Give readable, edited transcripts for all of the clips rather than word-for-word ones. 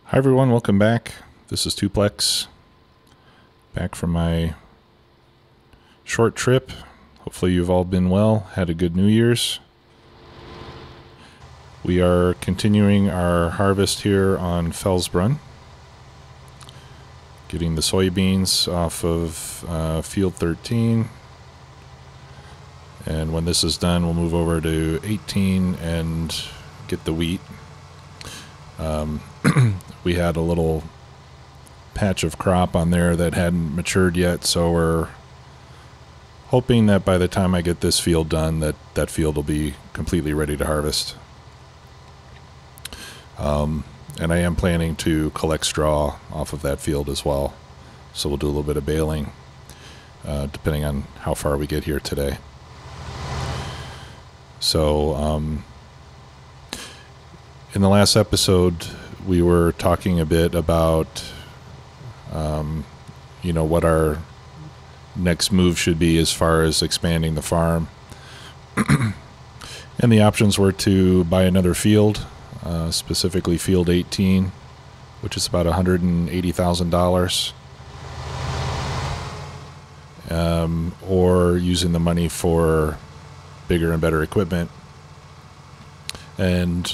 Hi everyone, welcome back. This is Tuplex, back from my short trip. Hopefully you've all been well, had a good New Year's. We are continuing our harvest here on Felsbrunn, getting the soybeans off of field 13. And when this is done, we'll move over to 18 and get the wheat. We had a little patch of crop on there that hadn't matured yet, so we're hoping that by the time I get this field done, that field will be completely ready to harvest. And I am planning to collect straw off of that field as well, so we'll do a little bit of baling, depending on how far we get here today. So, in the last episode, we were talking a bit about, what our next move should be as far as expanding the farm. And the options were to buy another field, specifically field 18, which is about $180,000, or using the money for bigger and better equipment. And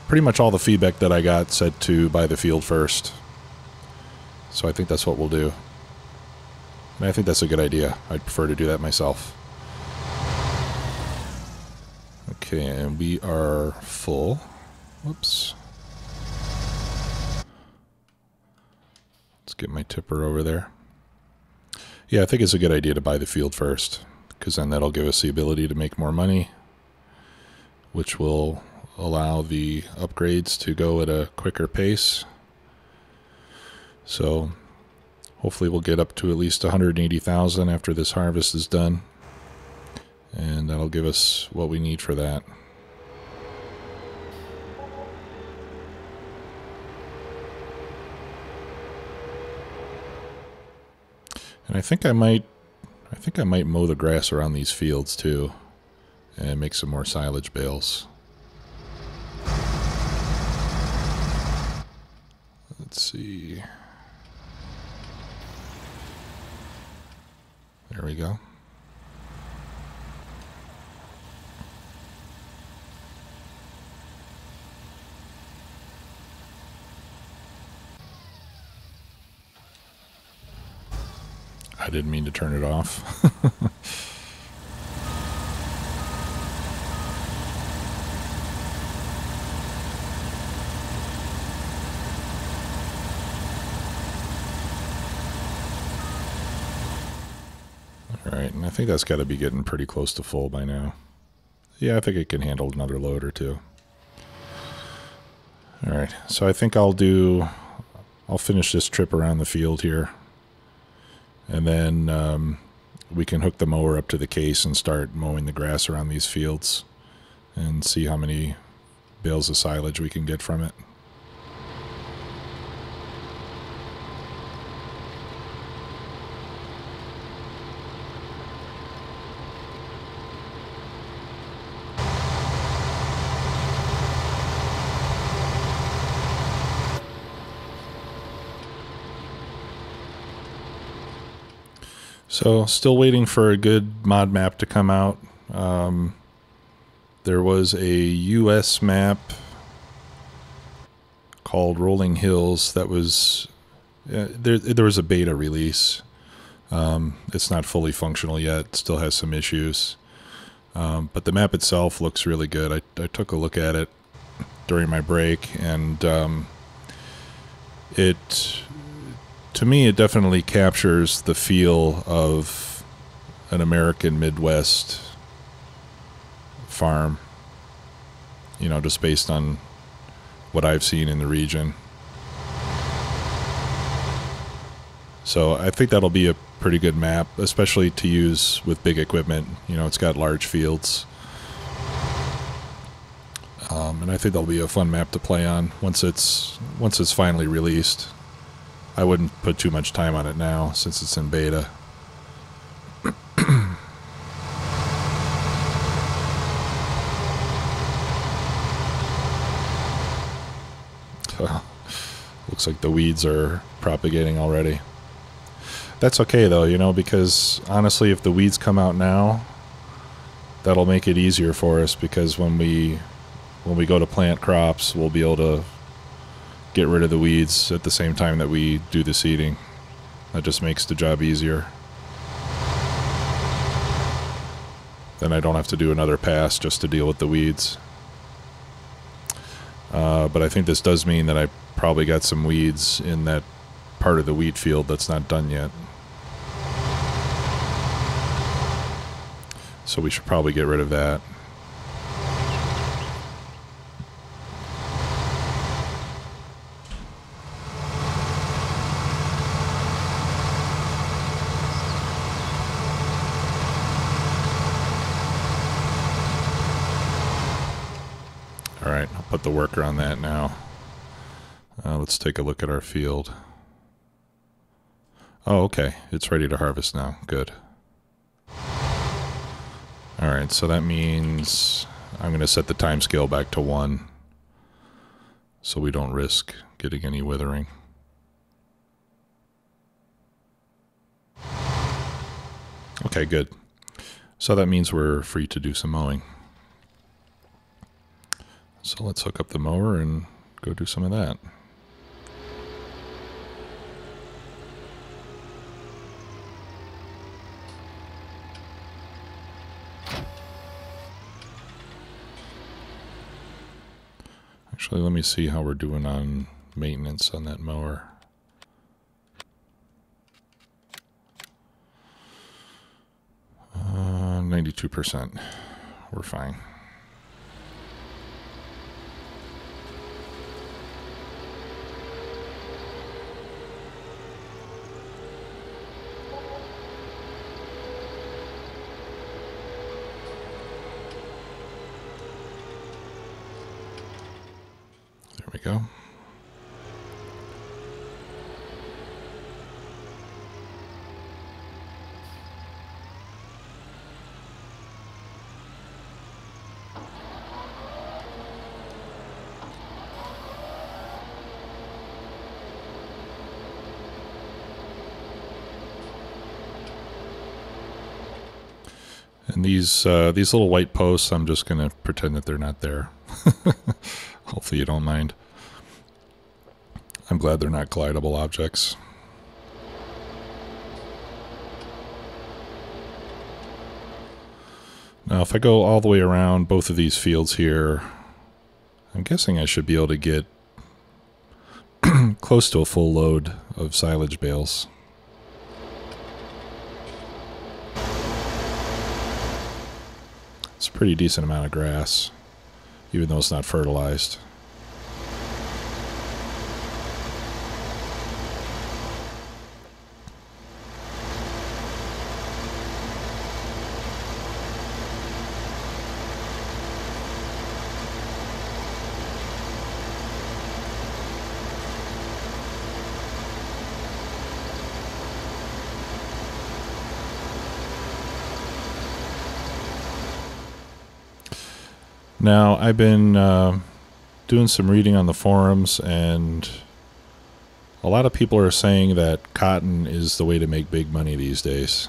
pretty much all the feedback that I got said to buy the field first. So I think that's what we'll do. And I think that's a good idea. I'd prefer to do that myself. Okay, and we are full. Whoops. Let's get my tipper over there. Yeah, I think it's a good idea to buy the field first, because then that'll give us the ability to make more money, which will allow the upgrades to go at a quicker pace. So hopefully we'll get up to at least 180,000 after this harvest is done, and that'll give us what we need for that. And I think I might mow the grass around these fields too and make some more silage bales. Let's see. There we go. I didn't mean to turn it off. Alright, and I think that's got to be getting pretty close to full by now. Yeah, I think it can handle another load or two. Alright, so I think I'll finish this trip around the field here. And then we can hook the mower up to the case and start mowing the grass around these fields and see how many bales of silage we can get from it. So, still waiting for a good mod map to come out. There was a US map called Rolling Hills that was... there was a beta release. It's not fully functional yet, still has some issues. But the map itself looks really good. I took a look at it during my break, and to me, it definitely captures the feel of an American Midwest farm, just based on what I've seen in the region. So I think that'll be a pretty good map, especially to use with big equipment. It's got large fields. And I think that'll be a fun map to play on once it's finally released. I wouldn't put too much time on it now since it's in beta. Looks like the weeds are propagating already. That's okay though, you know, because honestly, if the weeds come out now, that'll make it easier for us, because when we go to plant crops, we'll be able to get rid of the weeds at the same time that we do the seeding. That just makes the job easier. Then I don't have to do another pass just to deal with the weeds. But I think this does mean that I probably got some weeds in that part of the wheat field that's not done yet. So we should probably get rid of that. Alright, I'll put the worker on that now. Let's take a look at our field. Oh, okay. It's ready to harvest now. Good. Alright, so that means I'm going to set the time scale back to 1 so we don't risk getting any withering. Okay, good. So that means we're free to do some mowing. So let's hook up the mower and go do some of that. Actually, let me see how we're doing on maintenance on that mower. Uh, 92%. We're fine. There we go. And these little white posts, I'm just going to pretend that they're not there. Hopefully you don't mind. I'm glad they're not collidable objects. Now if I go all the way around both of these fields here, I'm guessing I should be able to get close to a full load of silage bales. It's a pretty decent amount of grass, even though it's not fertilized. Now, I've been doing some reading on the forums, and a lot of people are saying that cotton is the way to make big money these days.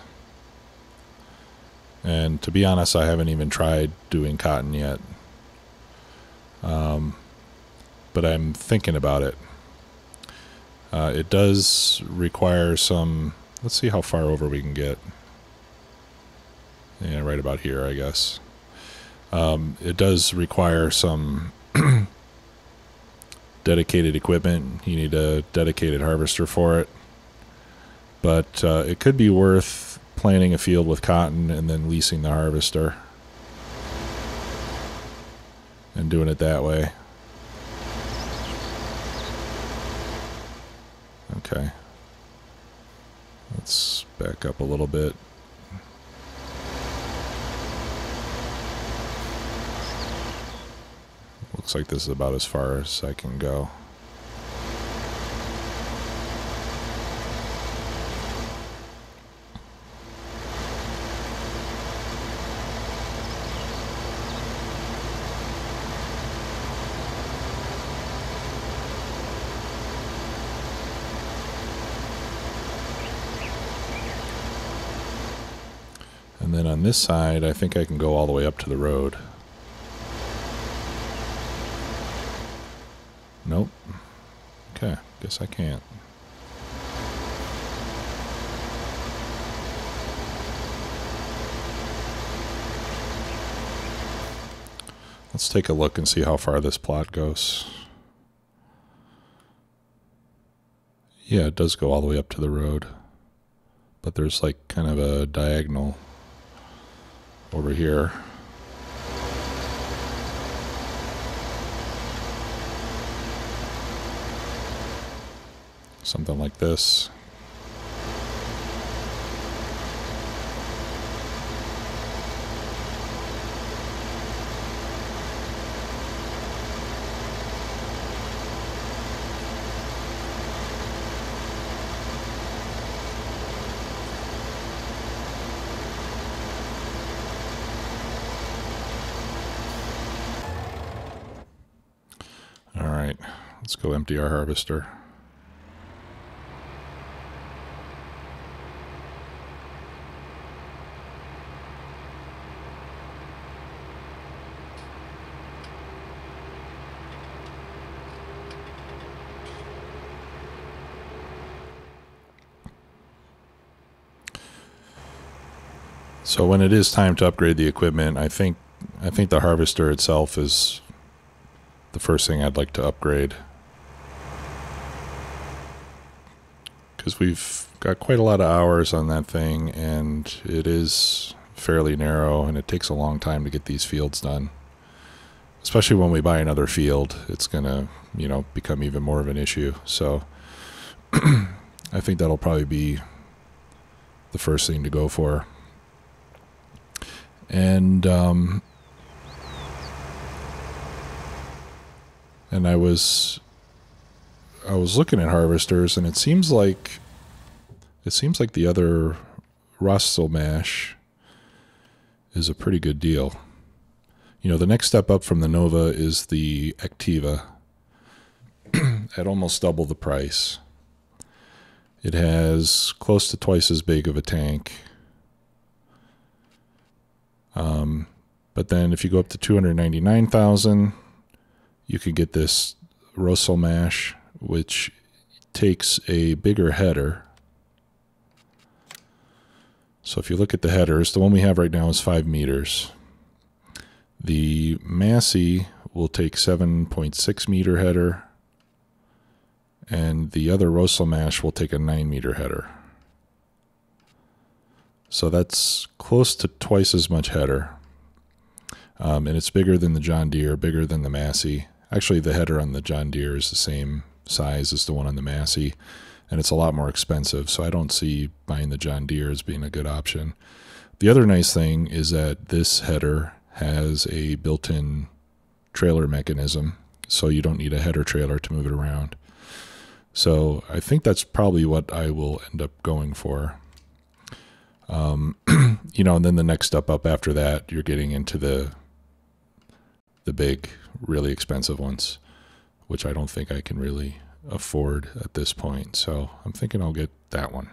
And to be honest, I haven't even tried doing cotton yet. But I'm thinking about it. It does require some... Let's see how far over we can get. Yeah, right about here, I guess. It does require some dedicated equipment. You need a dedicated harvester for it. But it could be worth planting a field with cotton and then leasing the harvester and doing it that way. Okay. Let's back up a little bit. Looks like this is about as far as I can go. then on this side, I think I can go all the way up to the road. Nope. Okay, guess I can't. Let's take a look and see how far this plot goes. Yeah, it does go all the way up to the road. But there's like kind of a diagonal over here. Something like this. All right, let's go empty our harvester. So when it is time to upgrade the equipment, I think the harvester itself is the first thing I'd like to upgrade, because we've got quite a lot of hours on that thing, and it is fairly narrow, and it takes a long time to get these fields done. Especially when we buy another field, it's gonna, become even more of an issue. So I think that'll probably be the first thing to go for. And I was looking at harvesters, and it seems like the other Russell mash is a pretty good deal. The next step up from the Nova is the Activa at almost double the price. It has close to twice as big of a tank. But then if you go up to 299,000, you can get this Russell mash, which takes a bigger header. So if you look at the headers, the one we have right now is 5 meters. The Massey will take 7.6 meter header, and the other Russell mash will take a 9 meter header. So that's close to twice as much header. And it's bigger than the John Deere, bigger than the Massey. Actually, the header on the John Deere is the same size as the one on the Massey, and it's a lot more expensive, so I don't see buying the John Deere as being a good option. The other nice thing is that this header has a built-in trailer mechanism, so you don't need a header trailer to move it around. So I think that's probably what I will end up going for. And then the next step up after that, you're getting into the big, really expensive ones, which I don't think I can really afford at this point. So I'm thinking I'll get that one.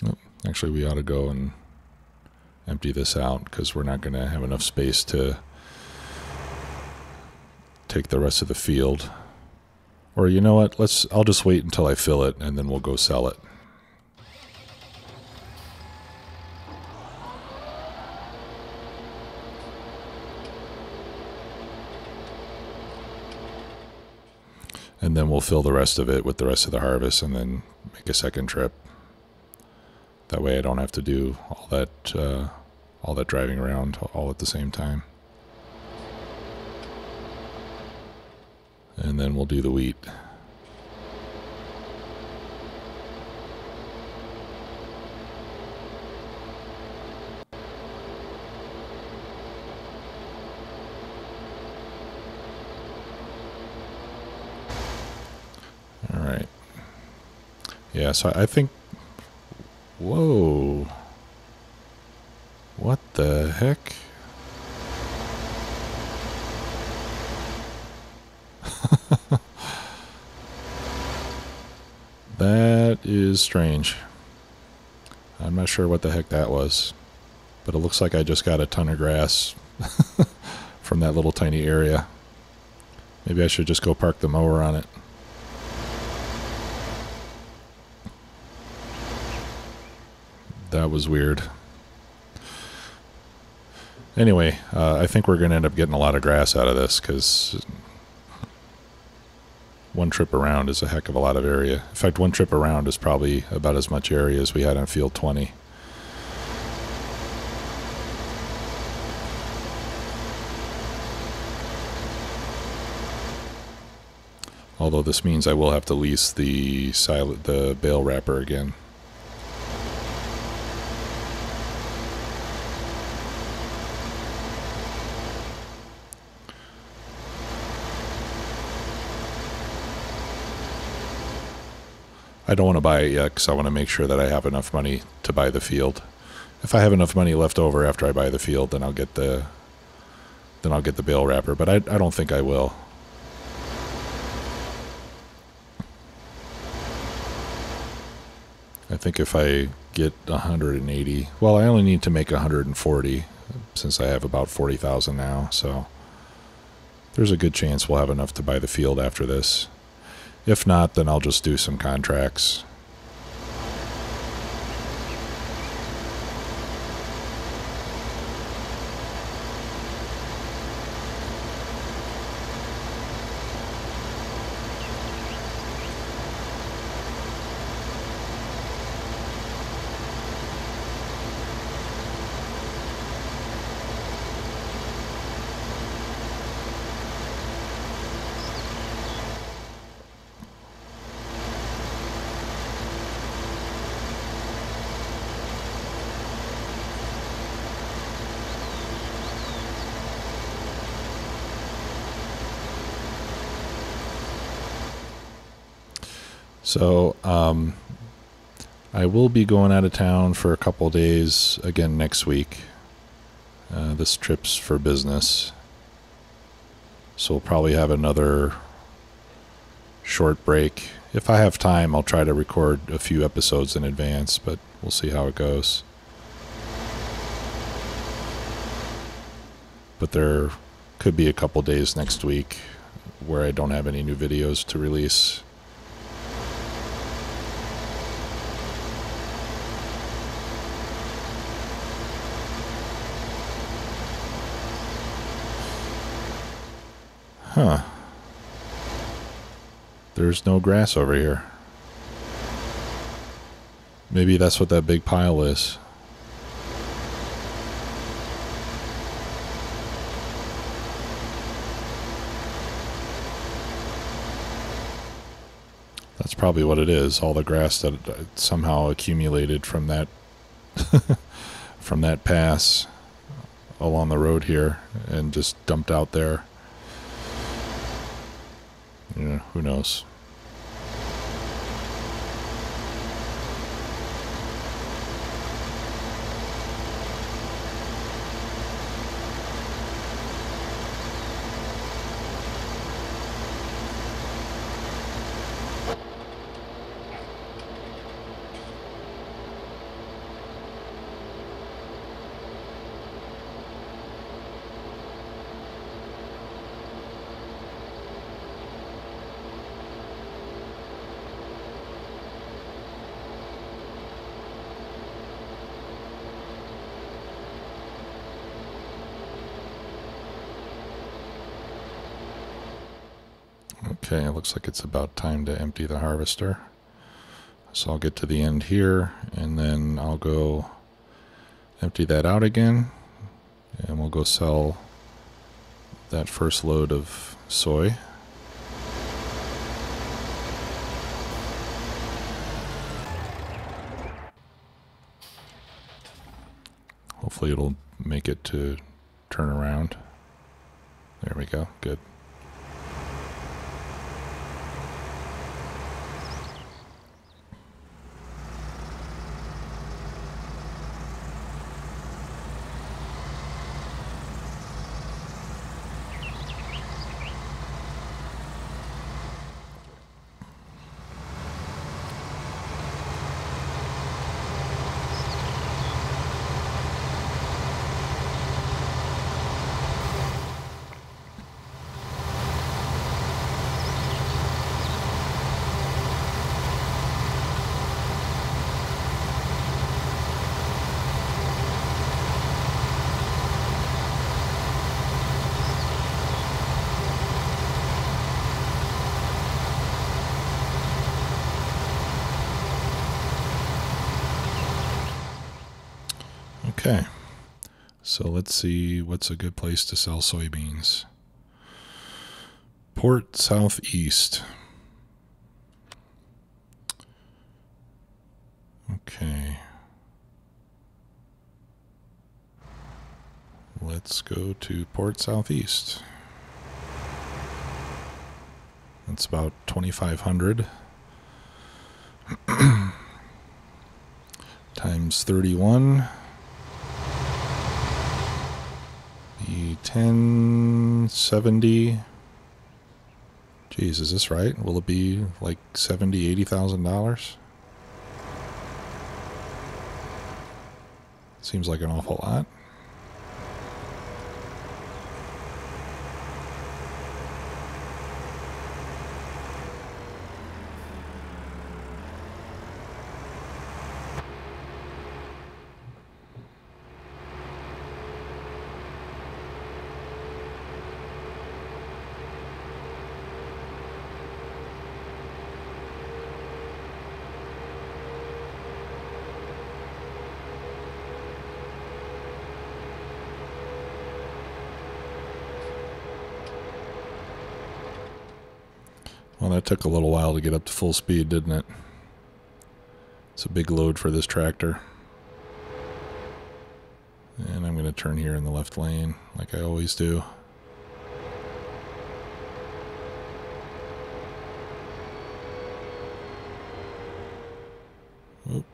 Oh, actually, we ought to go and empty this out, because we're not going to have enough space to take the rest of the field. Or you know what? I'll just wait until I fill it, and then we'll go sell it. And then we'll fill the rest of it with the rest of the harvest, and then make a second trip. That way I don't have to do all that driving around all at the same time. And then we'll do the wheat. All right. Yeah, so I think... Whoa. What the heck? That is strange. I'm not sure what the heck that was, but it looks like I just got a ton of grass from that little tiny area. Maybe I should just go park the mower on it. That was weird. Anyway, I think we're going to end up getting a lot of grass out of this because one trip around is a heck of a lot of area. In fact, one trip around is probably about as much area as we had on field 20. Although this means I will have to lease the bale wrapper again. I don't want to buy it yet because I want to make sure that I have enough money to buy the field. If I have enough money left over after I buy the field, then I'll get the bale wrapper. But I don't think I will. I think if I get 180, well, I only need to make 140 since I have about 40,000 now. So there's a good chance we'll have enough to buy the field after this. If not, then I'll just do some contracts. So, I will be going out of town for a couple days again next week. This trip's for business. So we'll probably have another short break. If I have time, I'll try to record a few episodes in advance, but we'll see how it goes. But there could be a couple days next week where I don't have any new videos to release. Huh. There's no grass over here. Maybe that's what that big pile is. That's probably what it is. All the grass that somehow accumulated from that from that pass along the road here and just dumped out there. Yeah, who knows? Okay, it looks like it's about time to empty the harvester. So I'll get to the end here, and then I'll go empty that out again, and we'll go sell that first load of soy. Hopefully it'll make it to turn around. There we go, good. Okay, so let's see what's a good place to sell soybeans. Port Southeast. Okay. Let's go to Port Southeast. That's about 2,500 times 31. Be 1070. Geez, is this right? Will it be like $70,000-$80,000? Seems like an awful lot. Well, that took a little while to get up to full speed, didn't it? It's a big load for this tractor. And I'm going to turn here in the left lane, like I always do. Oop.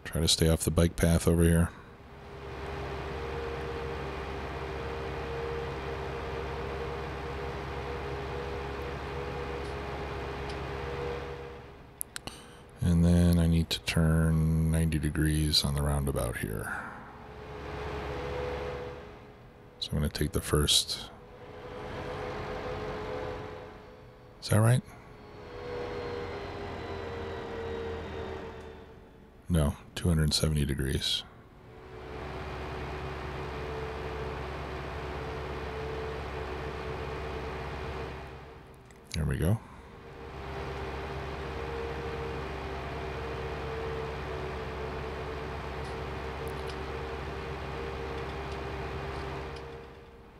Try to stay off the bike path over here. And then I need to turn 90 degrees on the roundabout here. So I'm going to take the first. Is that right? No, 270 degrees. There we go.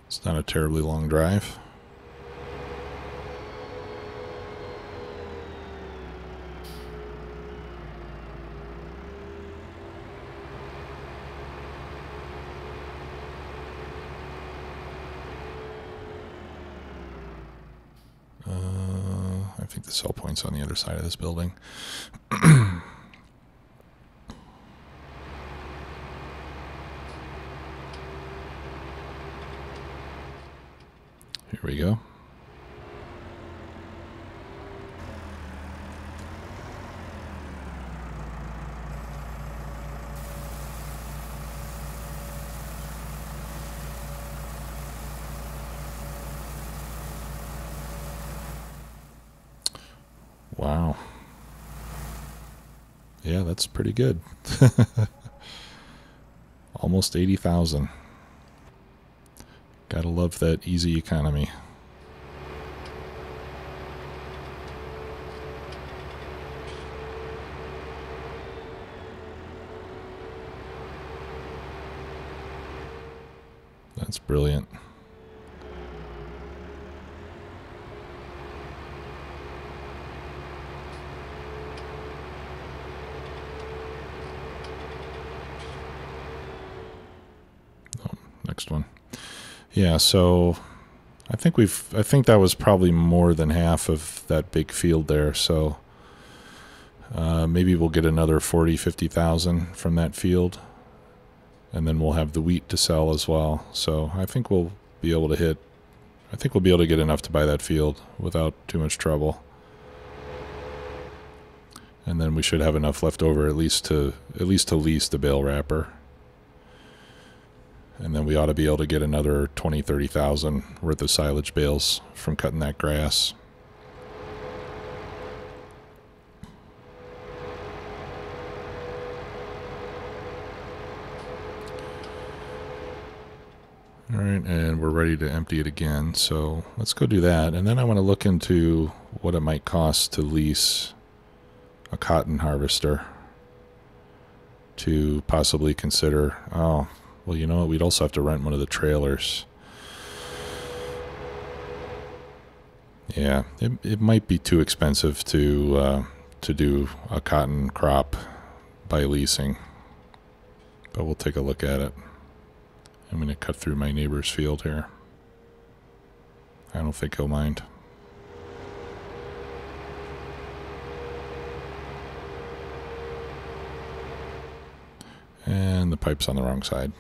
It's not a terribly long drive. I think the sell point's on the other side of this building. Here we go. Wow. Yeah, that's pretty good. Almost 80,000. Gotta love that easy economy. That's brilliant. Oh, next one. Yeah, so I think that was probably more than half of that big field there, so maybe we'll get another 40,000-50,000 from that field, and then we'll have the wheat to sell as well. So I think we'll be able to get enough to buy that field without too much trouble. And then we should have enough left over at least to lease the bale wrapper. And then we ought to be able to get another 20,000-30,000 worth of silage bales from cutting that grass. All right, and we're ready to empty it again. So let's go do that. And then I want to look into what it might cost to lease a cotton harvester to possibly consider. Oh, well, you know what? We'd also have to rent one of the trailers. Yeah, it might be too expensive to do a cotton crop by leasing, but we'll take a look at it. I'm going to cut through my neighbor's field here. I don't think he'll mind. And the pipe's on the wrong side.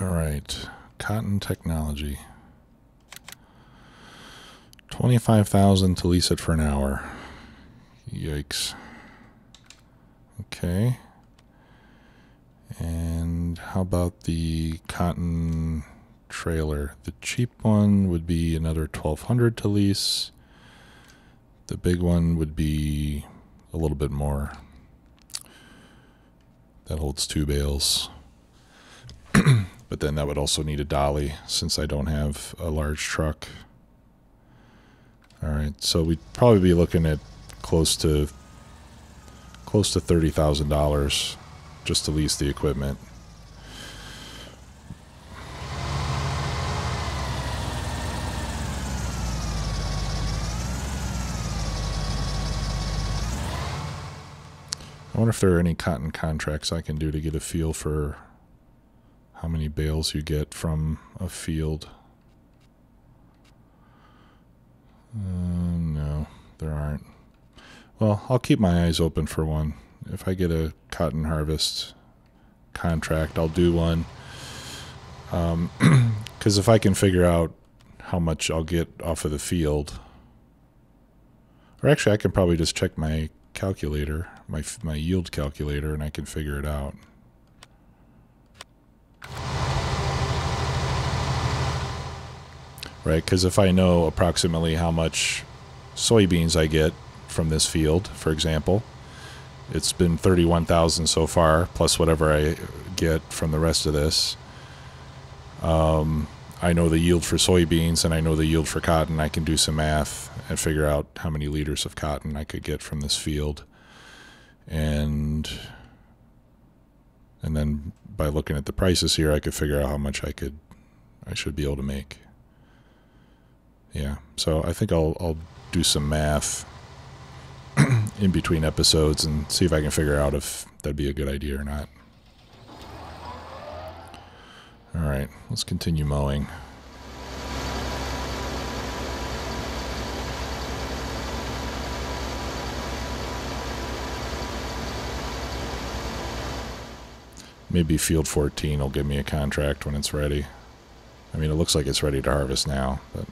All right, cotton technology. 25,000 to lease it for an hour. Yikes. Okay. And how about the cotton trailer? The cheap one would be another 1,200 to lease. The big one would be a little bit more. That holds 2 bales. But then that would also need a dolly since I don't have a large truck. All right, so we'd probably be looking at close to $30,000 just to lease the equipment. I wonder if there are any cotton contracts I can do to get a feel for how many bales you get from a field. No, there aren't. Well, I'll keep my eyes open for one. If I get a cotton harvest contract, I'll do one. Because if I can figure out how much I'll get off of the field, or actually I can probably just check my calculator, my yield calculator, and I can figure it out. Right, because if I know approximately how much soybeans I get from this field, for example, it's been 31,000 so far, plus whatever I get from the rest of this. I know the yield for soybeans and I know the yield for cotton. I can do some math and figure out how many liters of cotton I could get from this field. And then by looking at the prices here, I could figure out how much I should be able to make. Yeah, so I think I'll do some math in between episodes and see if I can figure out if that'd be a good idea or not. All right, let's continue mowing. Maybe Field 14 will give me a contract when it's ready. I mean, it looks like it's ready to harvest now, but...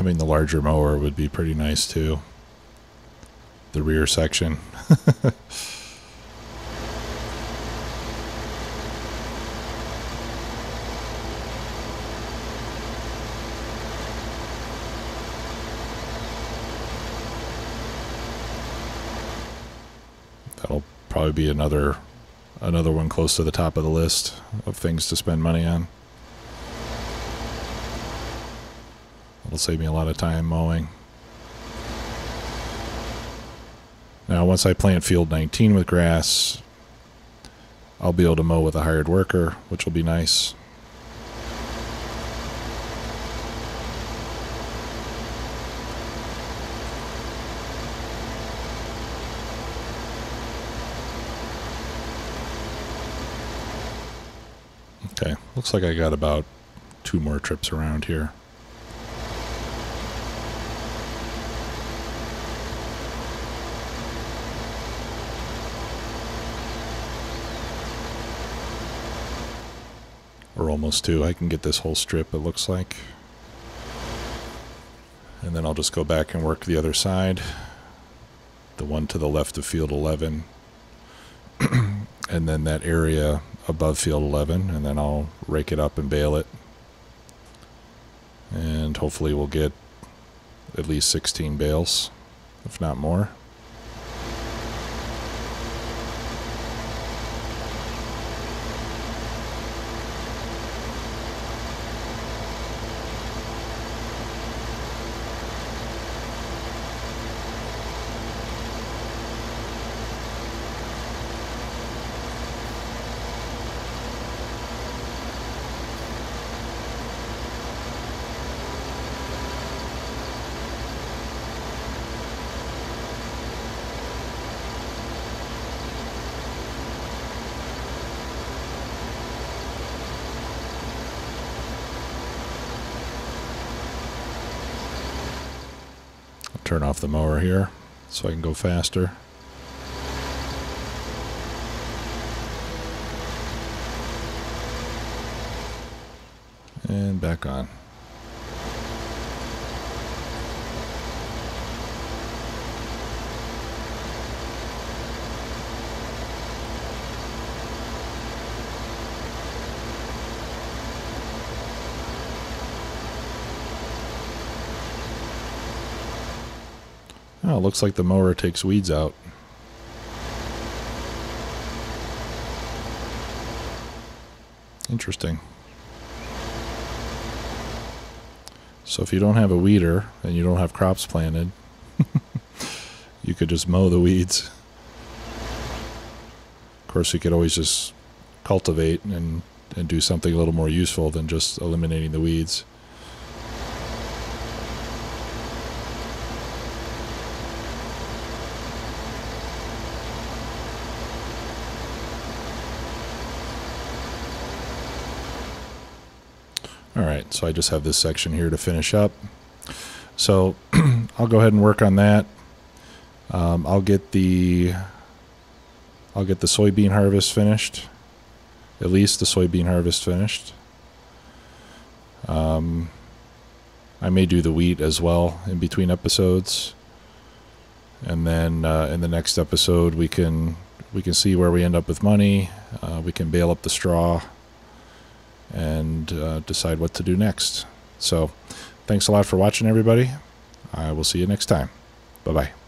Having the larger mower would be pretty nice too. The rear section. That'll probably be another one close to the top of the list of things to spend money on. It'll save me a lot of time mowing. Now, once I plant field 19 with grass, I'll be able to mow with a hired worker, which will be nice. Okay, looks like I got about 2 more trips around here. Or almost 2. I can get this whole strip, it looks like. And then I'll just go back and work the other side. The one to the left of field 11. And then that area above field 11, and then I'll rake it up and bale it. And hopefully we'll get at least 16 bales, if not more. Turn off the mower here so I can go faster. And back on. Oh, it looks like the mower takes weeds out. Interesting. So if you don't have a weeder and you don't have crops planted, you could just mow the weeds. Of course, you could always just cultivate and do something a little more useful than just eliminating the weeds. Alright, so I just have this section here to finish up. So I'll go ahead and work on that. I'll get the soybean harvest finished. At least the soybean harvest finished. I may do the wheat as well in between episodes. And then in the next episode we can see where we end up with money. We can bale up the straw and decide what to do next. So thanks a lot for watching, everybody. I will see you next time. Bye-bye.